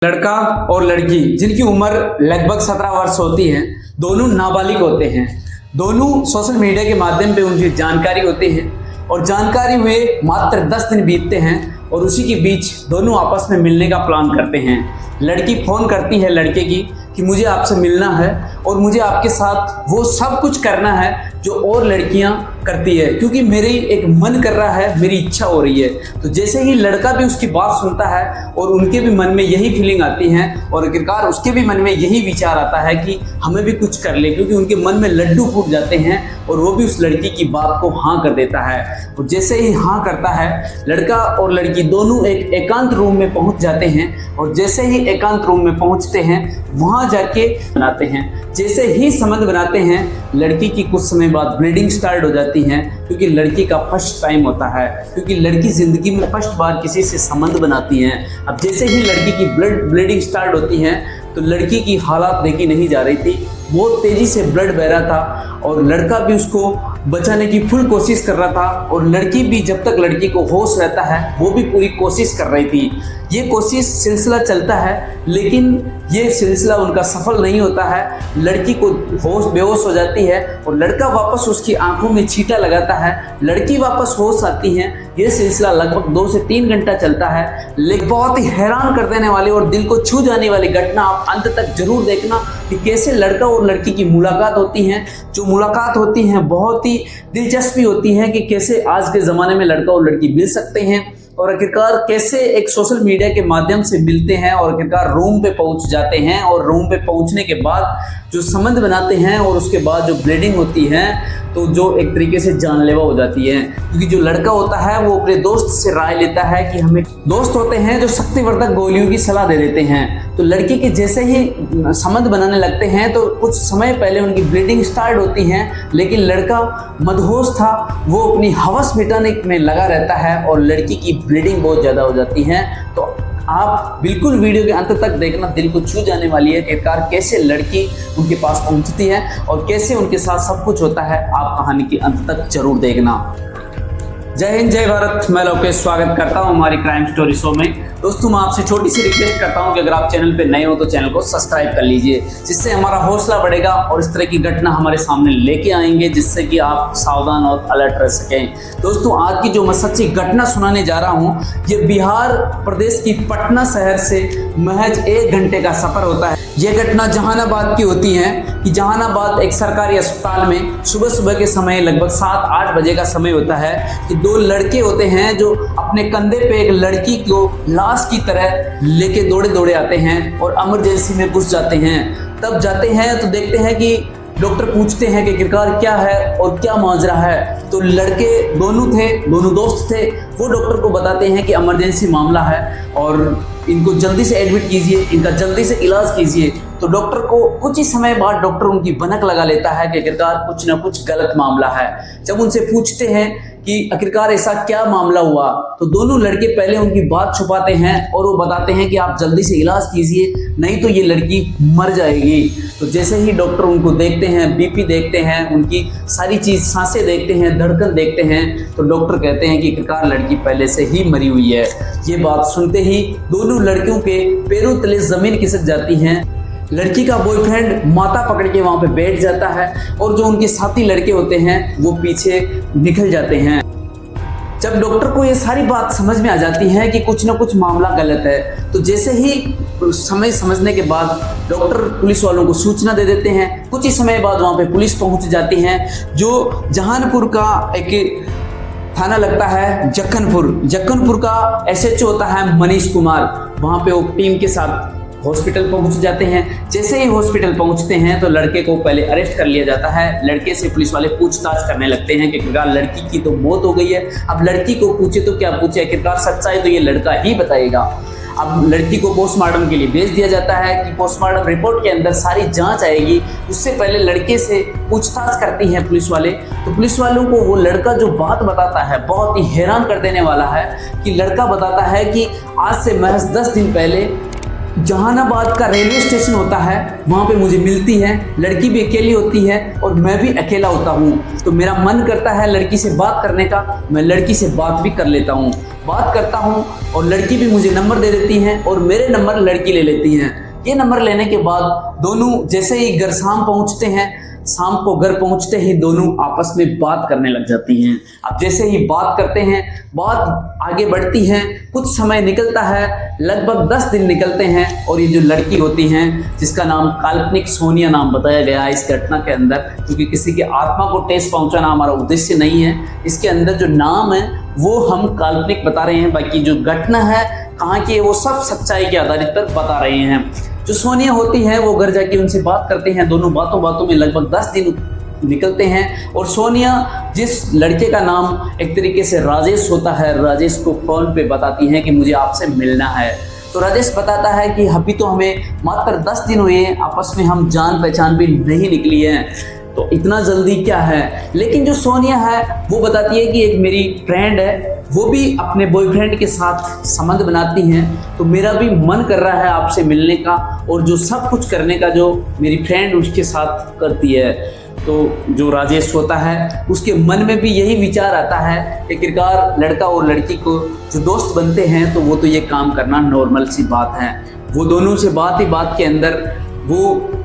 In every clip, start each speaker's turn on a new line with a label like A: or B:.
A: लड़का और लड़की जिनकी उम्र लगभग 17 वर्ष होती है, दोनों नाबालिग होते हैं। दोनों सोशल मीडिया के माध्यम पे उनकी जानकारी होती है और जानकारी हुए मात्र 10 दिन बीतते हैं और उसी के बीच दोनों आपस में मिलने का प्लान करते हैं। लड़की फ़ोन करती है लड़के की कि मुझे आपसे मिलना है और मुझे आपके साथ वो सब कुछ करना है जो और लड़कियां करती है, क्योंकि मेरी एक मन कर रहा है, मेरी इच्छा हो रही है। तो जैसे ही लड़का भी उसकी बात सुनता है और उनके भी मन में यही फीलिंग आती है और आखिरकार उसके भी मन में यही विचार आता है कि हमें भी कुछ कर ले, क्योंकि उनके मन में लड्डू फूट जाते हैं और वो भी उस लड़की की बात को हाँ कर देता है। और जैसे ही हाँ करता है, लड़का और लड़की दोनों एक एकांत रूम में पहुंच जाते हैं और जैसे ही एकांत रूम में पहुंचते हैं वहां जाके बनाते हैं। जैसे ही संबंध बनाते हैं, लड़की की कुछ समय बाद ब्लीडिंग स्टार्ट हो जाती है, क्योंकि लड़की का फर्स्ट टाइम होता है, क्योंकि लड़की जिंदगी में फर्स्ट बार किसी से संबंध बनाती है। अब जैसे ही लड़की की ब्लीडिंग स्टार्ट होती है तो लड़की की हालात देखी नहीं जा रही थी, बहुत तेजी से ब्लड बह रहा था और लड़का भी उसको बचाने की फुल कोशिश कर रहा था और लड़की भी, जब तक लड़की को होश रहता है, वो भी पूरी कोशिश कर रही थी। ये कोशिश सिलसिला चलता है, लेकिन ये सिलसिला उनका सफल नहीं होता है। लड़की को बेहोश हो जाती है और लड़का वापस उसकी आंखों में छींटा लगाता है, लड़की वापस होश आती है। ये सिलसिला लगभग 2 से 3 घंटा चलता है, लेकिन बहुत ही हैरान कर देने वाली और दिल को छू जाने वाली घटना आप अंत तक जरूर देखना कि कैसे लड़का और लड़की की मुलाकात होती है। जो मुलाकात होती है बहुत ही दिलचस्पी होती है कि कैसे आज के ज़माने में लड़का और लड़की मिल सकते हैं और आखिरकार कैसे एक सोशल मीडिया के माध्यम से मिलते हैं और आखिरकार रूम पे पहुंच जाते हैं और रूम पे पहुंचने के बाद जो संबंध बनाते हैं और उसके बाद जो ब्लीडिंग होती है तो जो एक तरीके से जानलेवा हो जाती है। क्योंकि जो लड़का होता है वो अपने दोस्त से राय लेता है कि हमें दोस्त होते हैं जो शक्तिवर्धक गोलियों की सलाह दे देते हैं। तो लड़की के जैसे ही संबंध बनाने लगते हैं तो कुछ समय पहले उनकी ब्लीडिंग स्टार्ट होती है, लेकिन लड़का मदहोश था, वो अपनी हवस मिटाने में लगा रहता है और लड़की की ब्लीडिंग बहुत ज़्यादा हो जाती है। तो आप बिल्कुल वीडियो के अंत तक देखना, दिल को छू जाने वाली है कि आखिरकार कैसे लड़की उनके पास पहुंचती है और कैसे उनके साथ सब कुछ होता है। आप कहानी के अंत तक जरूर देखना। जय हिंद, जय भारत। मैं लोकेश स्वागत करता हूं हमारी क्राइम स्टोरी शो में। दोस्तों, मैं आपसे छोटी सी रिक्वेस्ट करता हूं कि अगर आप चैनल पे नए हो तो चैनल को सब्सक्राइब कर लीजिए, जिससे हमारा हौसला बढ़ेगा और इस तरह की घटना हमारे सामने लेके आएंगे जिससे कि आप सावधान और अलर्ट रह सकें। दोस्तों, आज की जो मैं सच्ची घटना सुनाने जा रहा हूं, ये बिहार प्रदेश की पटना शहर से महज 1 घंटे का सफर होता है। ये घटना जहानाबाद की होती है कि जहानाबाद एक सरकारी अस्पताल में सुबह के समय लगभग 7-8 बजे का समय होता है कि 2 लड़के होते हैं जो अपने कंधे पे एक लड़की को लाश की तरह लेके दौड़े आते हैं और इमरजेंसी में घुस जाते हैं। तब जाते हैं तो देखते हैं कि डॉक्टर पूछते हैं कि आखिरकार क्या है और क्या माजरा है। तो लड़के दोनों दोस्त थे, वो डॉक्टर को बताते हैं कि इमरजेंसी मामला है और इनको जल्दी से एडमिट कीजिए, इनका जल्दी से इलाज कीजिए। तो डॉक्टर को कुछ ही समय बाद डॉक्टर उनकी भनक लगा लेता है कि आखिरकार कुछ ना कुछ गलत मामला है। जब उनसे पूछते हैं कि आखिरकार ऐसा क्या मामला हुआ, तो दोनों लड़के पहले उनकी बात छुपाते हैं और वो बताते हैं कि आप जल्दी से इलाज कीजिए, नहीं तो ये लड़की मर जाएगी। तो जैसे ही डॉक्टर उनको देखते हैं, बीपी देखते हैं, उनकी सारी चीज़, सांसें देखते हैं, धड़कन देखते हैं, तो डॉक्टर कहते हैं कि आखिरकार लड़की पहले से ही मरी हुई है। ये बात सुनते ही दोनों लड़कियों के पैरों तले ज़मीन खिसक जाती हैं। लड़की का बॉयफ्रेंड माथा पकड़ के वहाँ पे बैठ जाता है और जो उनके साथी लड़के होते हैं वो पीछे निकल जाते हैं। जब डॉक्टर को ये सारी बात समझ में आ जाती है कि कुछ ना कुछ मामला गलत है, तो जैसे ही समय समझने के बाद डॉक्टर पुलिस वालों को सूचना दे देते हैं। कुछ ही समय बाद वहाँ पे पुलिस पहुँच जाती है। जो जहानपुर का एक थाना लगता है जक्कनपुर का SHO होता है मनीष कुमार। वहाँ पे वो टीम के साथ हॉस्पिटल पहुंच जाते हैं। जैसे ही हॉस्पिटल पहुंचते हैं तो लड़के को पहले अरेस्ट कर लिया जाता है। लड़के से पुलिस वाले पूछताछ करने लगते हैं कि आखिरकार लड़की की तो मौत हो गई है। अब लड़की को पूछे तो क्या पूछे, आखिरकार सच्चाई तो ये लड़का ही बताएगा। अब लड़की को पोस्टमार्टम के लिए भेज दिया जाता है कि पोस्टमार्टम रिपोर्ट के अंदर सारी जांच आएगी। उससे पहले लड़के से पूछताछ करती हैं पुलिस वाले। तो पुलिस वालों को वो लड़का जो बात बताता है बहुत ही हैरान कर देने वाला है कि लड़का बताता है कि आज से महज 10 दिन पहले जहानाबाद का रेलवे स्टेशन होता है, वहाँ पे मुझे मिलती है। लड़की भी अकेली होती है और मैं भी अकेला होता हूँ। तो मेरा मन करता है लड़की से बात करने का, मैं लड़की से बात भी कर लेता हूँ, बात करता हूँ और लड़की भी मुझे नंबर दे देती है और मेरे नंबर लड़की ले लेती है। ये नंबर लेने के बाद दोनों जैसे ही घर शाम पहुँचते हैं, शाम को घर पहुंचते ही दोनों आपस में बात करने लग जाती हैं। अब जैसे ही बात करते हैं, बात आगे बढ़ती है, कुछ समय निकलता है, लगभग 10 दिन निकलते हैं और ये जो लड़की होती हैं, जिसका नाम काल्पनिक सोनिया नाम बताया गया है इस घटना के अंदर, क्योंकि किसी की आत्मा को ठेस पहुंचाना हमारा उद्देश्य नहीं है, इसके अंदर जो नाम है वो हम काल्पनिक बता रहे हैं, बाकी जो घटना है कहाँ की है वो सब सच्चाई के आधारित पर बता रहे हैं। जो सोनिया होती है वो घर जाके उनसे बात करते हैं, दोनों बातों में लगभग 10 दिन निकलते हैं और सोनिया जिस लड़के का नाम एक तरीके से राजेश होता है, राजेश को फोन पे बताती हैं कि मुझे आपसे मिलना है। तो राजेश बताता है कि अभी तो हमें मात्र 10 दिन हुए हैं, आपस में हम जान पहचान भी नहीं निकली है, तो इतना जल्दी क्या है। लेकिन जो सोनिया है वो बताती है कि एक मेरी फ्रेंड है, वो भी अपने बॉयफ्रेंड के साथ संबंध बनाती हैं, तो मेरा भी मन कर रहा है आपसे मिलने का और जो सब कुछ करने का जो मेरी फ्रेंड उसके साथ करती है। तो जो राजेश होता है उसके मन में भी यही विचार आता है, आखिरकार लड़का और लड़की को जो दोस्त बनते हैं तो वो तो ये काम करना नॉर्मल सी बात है। वो दोनों से बात ही बात के अंदर वो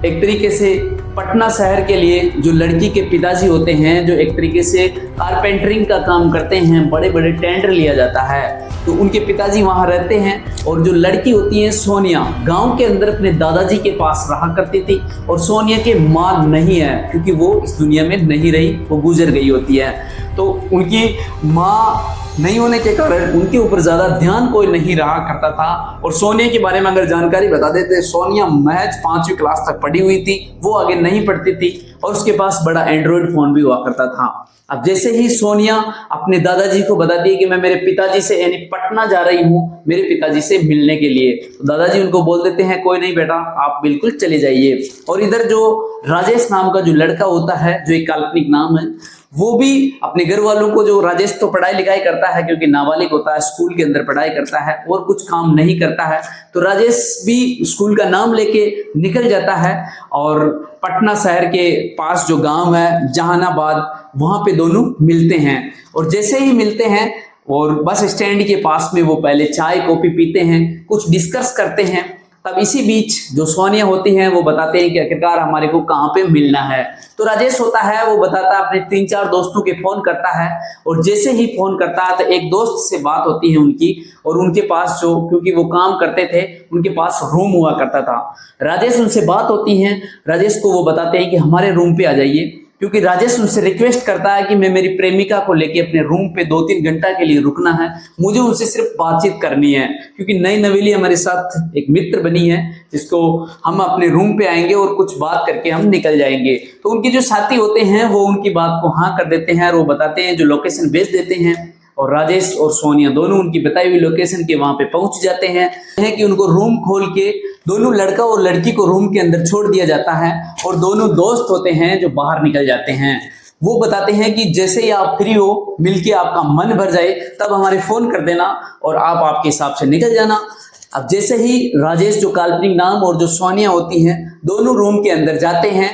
A: एक तरीके से पटना शहर के लिए जो लड़की के पिताजी होते हैं, जो एक तरीके से कारपेंटरिंग का काम करते हैं, बड़े बड़े टेंडर लिया जाता है, तो उनके पिताजी वहाँ रहते हैं। और जो लड़की होती है सोनिया, गांव के अंदर अपने दादाजी के पास रहा करती थी और सोनिया के माँ नहीं है क्योंकि वो इस दुनिया में नहीं रही, वो गुजर गई होती है। तो उनकी माँ नहीं होने के कारण उनके ऊपर ज़्यादा ध्यान कोई नहीं रहा करता था। और सोनिया के बारे में अगर जानकारी बता देते, सोनिया महज 5वीं क्लास तक पढ़ी हुई थी, वो आगे नहीं पढ़ती थी और उसके पास बड़ा एंड्रॉयड फ़ोन भी हुआ करता था। अब जैसे ही सोनिया अपने दादाजी को बताती है कि मैं मेरे पिताजी से यानी पटना जा रही हूँ मेरे पिताजी से मिलने के लिए, तो दादाजी उनको बोल देते हैं कोई नहीं बेटा, आप बिल्कुल चले जाइए। और इधर जो राजेश नाम का जो लड़का होता है, जो एक काल्पनिक नाम है, वो भी अपने घर वालों को, जो राजेश तो पढ़ाई लिखाई करता है क्योंकि नाबालिग होता है, स्कूल के अंदर पढ़ाई करता है और कुछ काम नहीं करता है, तो राजेश भी स्कूल का नाम लेके निकल जाता है और पटना शहर के पास जो गांव है जहानाबाद, वहां पे दोनों मिलते हैं। और जैसे ही मिलते हैं और बस स्टैंड के पास में वो पहले चाय कॉफी पीते हैं, कुछ डिस्कस करते हैं। तब इसी बीच जो सोनिया होती हैं वो बताते हैं कि आखिरकार हमारे को कहाँ पे मिलना है। तो राजेश होता है वो बताता है, अपने 3-4 दोस्तों के फोन करता है और जैसे ही फोन करता है तो एक दोस्त से बात होती है उनकी, और उनके पास जो, क्योंकि वो काम करते थे, उनके पास रूम हुआ करता था। राजेश उनसे बात होती है, राजेश को वो बताते हैं कि हमारे रूम पे आ जाइए, क्योंकि राजेश उनसे रिक्वेस्ट करता है कि मैं मेरी प्रेमिका को लेके अपने रूम पे 2-3 घंटा के लिए रुकना है, मुझे उनसे सिर्फ बातचीत करनी है, क्योंकि नई नवेली हमारे साथ एक मित्र बनी है जिसको हम अपने रूम पे आएंगे और कुछ बात करके हम निकल जाएंगे। तो उनके जो साथी होते हैं वो उनकी बात को हाँ कर देते हैं और वो बताते हैं, जो लोकेशन भेज देते हैं, और राजेश और सोनिया दोनों उनकी बताई हुई लोकेशन के वहां पे पहुंच जाते हैं कि उनको रूम खोल के दोनों लड़का और लड़की को रूम के अंदर छोड़ दिया जाता है और दोनों दोस्त होते हैं जो बाहर निकल जाते हैं। वो बताते हैं कि जैसे ही आप फ्री हो, मिलके आपका मन भर जाए, तब हमारे फोन कर देना और आप आपके हिसाब से निकल जाना। अब जैसे ही राजेश जो काल्पनिक नाम और जो सोनिया होती हैं दोनों रूम के अंदर जाते हैं,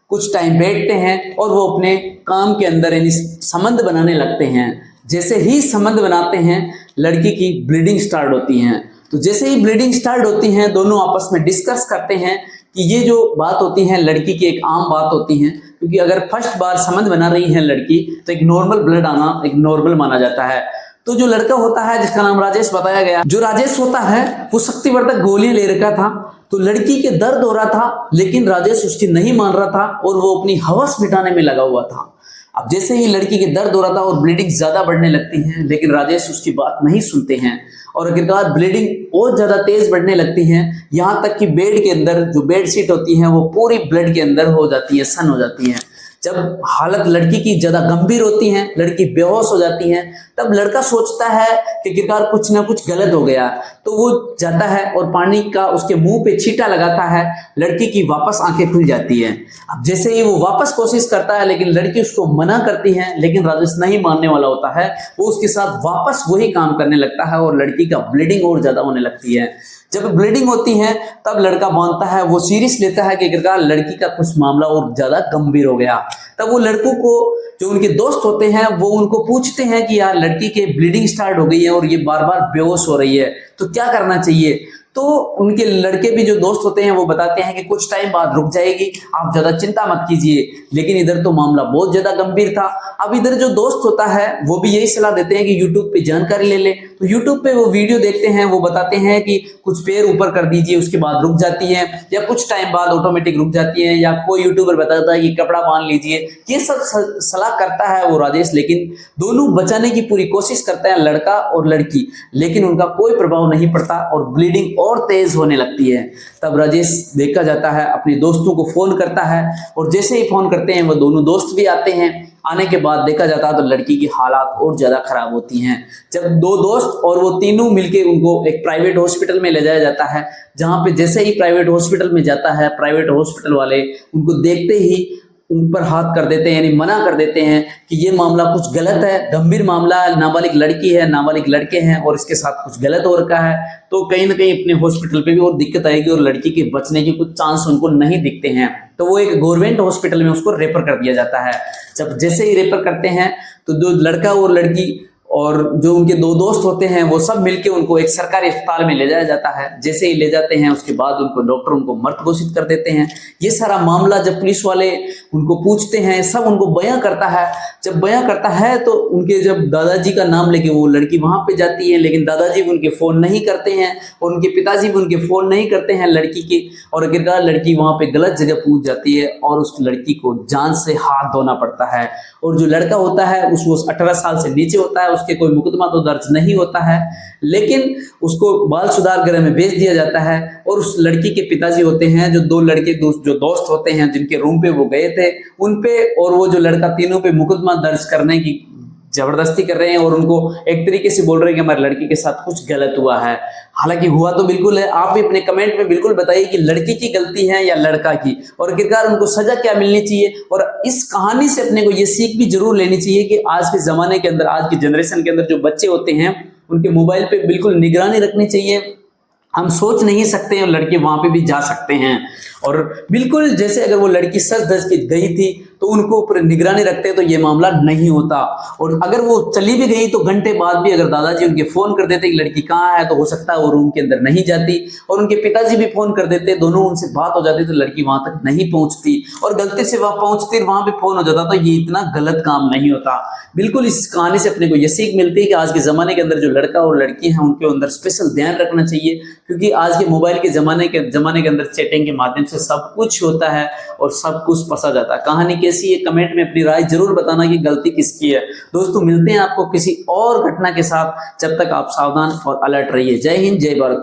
A: कुछ टाइम बैठते हैं और वो अपने काम के अंदर यानी संबंध बनाने लगते हैं। जैसे ही संबंध बनाते हैं लड़की की ब्लीडिंग स्टार्ट होती है। तो जैसे ही ब्लीडिंग स्टार्ट होती है दोनों आपस में डिस्कस करते हैं कि ये जो बात होती है लड़की की एक आम बात होती है, क्योंकि अगर फर्स्ट बार संबंध बना रही है लड़की तो एक नॉर्मल ब्लड आना एक नॉर्मल माना जाता है। तो जो लड़का होता है जिसका नाम राजेश बताया गया, जो राजेश होता है वो शक्तिवर्धक गोलियां ले रखा था, तो लड़की के दर्द हो रहा था लेकिन राजेश उसकी नहीं मान रहा था और वो अपनी हवस मिटाने में लगा हुआ था। अब जैसे ही लड़की के दर्द हो रहा था और ब्लीडिंग ज्यादा बढ़ने लगती है, लेकिन राजेश उसकी बात नहीं सुनते हैं और आखिरकार ब्लीडिंग और ज्यादा तेज बढ़ने लगती है, यहाँ तक कि बेड के अंदर जो बेड शीट होती है वो पूरी ब्लड के अंदर हो जाती है, सन हो जाती है। जब हालत लड़की की ज्यादा गंभीर होती है, लड़की बेहोश हो जाती है, तब लड़का सोचता है कि आखिरकार कुछ ना कुछ गलत हो गया, तो वो जाता है और पानी का उसके मुंह पे छींटा लगाता है, लड़की की वापस आंखें खुल जाती है। अब जैसे ही वो वापस कोशिश करता है लेकिन लड़की उसको मना करती है, लेकिन राजेश नहीं मानने वाला होता है, वो उसके साथ वापस वही काम करने लगता है और लड़की का ब्लीडिंग और ज्यादा होने लगती है। जब ब्लीडिंग होती है तब लड़का मानता है, वो सीरियस लेता है कि आखिरकार लड़की का कुछ मामला और ज्यादा गंभीर हो गया। तब वो लड़कों को, जो उनके दोस्त होते हैं, वो उनको पूछते हैं कि यार लड़की के ब्लीडिंग स्टार्ट हो गई है और ये बार बार बेहोश हो रही है, तो क्या करना चाहिए। तो उनके लड़के भी जो दोस्त होते हैं वो बताते हैं कि कुछ टाइम बाद रुक जाएगी, आप ज्यादा चिंता मत कीजिए। लेकिन इधर तो मामला बहुत ज्यादा गंभीर था। अब इधर जो दोस्त होता है वो भी यही सलाह देते हैं कि यूट्यूब पे जानकारी ले ले। तो यूट्यूब पे वो वीडियो देखते हैं, वो बताते हैं कि कुछ पैर ऊपर कर दीजिए, उसके बाद रुक जाती है, या कुछ टाइम बाद ऑटोमेटिक रुक जाती है, या कोई यूट्यूबर बताता है कि कपड़ा बांध लीजिए। ये सब सलाह करता है वो राजेश, लेकिन दोनों बचाने की पूरी कोशिश करते हैं, लड़का और लड़की, लेकिन उनका कोई प्रभाव नहीं पड़ता और ब्लीडिंग और तेज होने लगती है। तब राजेश देखा जाता है अपने दोस्तों को फोन करता है, और जैसे ही फोन करते हैं वो दोनों दोस्त भी आते हैं। आने के बाद देखा जाता है तो लड़की की हालात और ज्यादा खराब होती हैं। जब दो दोस्त और वो तीनों मिलके उनको एक प्राइवेट हॉस्पिटल में ले जाया जाता है, जहां पे जैसे ही प्राइवेट हॉस्पिटल में जाता है, प्राइवेट हॉस्पिटल वाले उनको देखते ही उन पर हाथ कर देते हैं, यानी मना कर देते हैं कि ये मामला कुछ गलत है, गंभीर मामला है, नाबालिग लड़की है, नाबालिग लड़के हैं और इसके साथ कुछ गलत हो रखा है। तो कहीं ना कहीं अपने हॉस्पिटल पे भी और दिक्कत आएगी और लड़की के बचने के कुछ चांस उनको नहीं दिखते हैं। तो वो एक गवर्नमेंट हॉस्पिटल में उसको रेफर कर दिया जाता है। जब जैसे ही रेफर करते हैं तो जो लड़का और लड़की और जो उनके दो दोस्त होते हैं वो सब मिलके उनको एक सरकारी अस्पताल में ले जाया जाता है। जैसे ही ले जाते हैं उसके बाद उनको डॉक्टर उनको मृत घोषित कर देते हैं। ये सारा मामला जब पुलिस वाले उनको पूछते हैं, सब उनको बयां करता है। जब बयां करता है तो उनके जब दादाजी का नाम लेके वो लड़की वहां पे जाती है, लेकिन दादाजी भी उनके फोन नहीं करते हैं और उनके पिताजी भी उनके फोन नहीं करते हैं लड़की के, और आखिरकार लड़की वहां पे गलत जगह पहुंच जाती है और उस लड़की को जान से हाथ धोना पड़ता है। और जो लड़का होता है उसको 18 साल से नीचे होता है, उसके कोई मुकदमा तो दर्ज नहीं होता है, लेकिन उसको बाल सुधार गृह में भेज दिया जाता है। और उस लड़की के पिताजी होते हैं, जो दो लड़के जो दोस्त होते हैं जिनके रूम पे वो गए थे, उन पे और वो जो लड़का, तीनों पे मुकदमा दर्ज करने की जबरदस्ती कर रहे हैं और उनको एक तरीके से बोल रहे हैं कि हमारी लड़की के साथ कुछ गलत हुआ है। हालांकि हुआ तो बिल्कुल है। आप भी अपने कमेंट में बिल्कुल बताइए कि लड़की की गलती है या लड़का की, और आखिरकार उनको सजा क्या मिलनी चाहिए। और इस कहानी से अपने को ये सीख भी जरूर लेनी चाहिए कि आज के जमाने के अंदर, आज की जनरेशन के अंदर जो बच्चे होते हैं उनके मोबाइल पे बिल्कुल निगरानी रखनी चाहिए। हम सोच नहीं सकते हैं लड़के वहां पे भी जा सकते हैं, और बिल्कुल जैसे अगर वो लड़की सच धज के गई थी तो उनको ऊपर निगरानी रखते तो ये मामला नहीं होता। और अगर वो चली भी गई तो घंटे बाद भी अगर दादाजी उनके फोन कर देते कि लड़की कहाँ है, तो हो सकता है वो रूम के अंदर नहीं जाती, और उनके पिताजी भी फोन कर देते, दोनों उनसे बात हो जाती तो लड़की वहां तक नहीं पहुंचती, और गलती से वहां पहुंचती वहां भी फोन हो जाता, तो ये इतना गलत काम नहीं होता। बिल्कुल इस कहानी से अपने को ये सीख मिलती है कि आज के जमाने के अंदर जो लड़का और लड़की है उनके अंदर स्पेशल ध्यान रखना चाहिए, क्योंकि आज के मोबाइल के जमाने के अंदर चैटिंग के माध्यम से सब कुछ होता है और सब कुछ फंसा जाता है। कहानी कैसी है कमेंट में अपनी राय जरूर बताना कि गलती किसकी है। दोस्तों मिलते हैं आपको किसी और घटना के साथ, जब तक आप सावधान और अलर्ट रहिए। जय हिंद, जय भारत।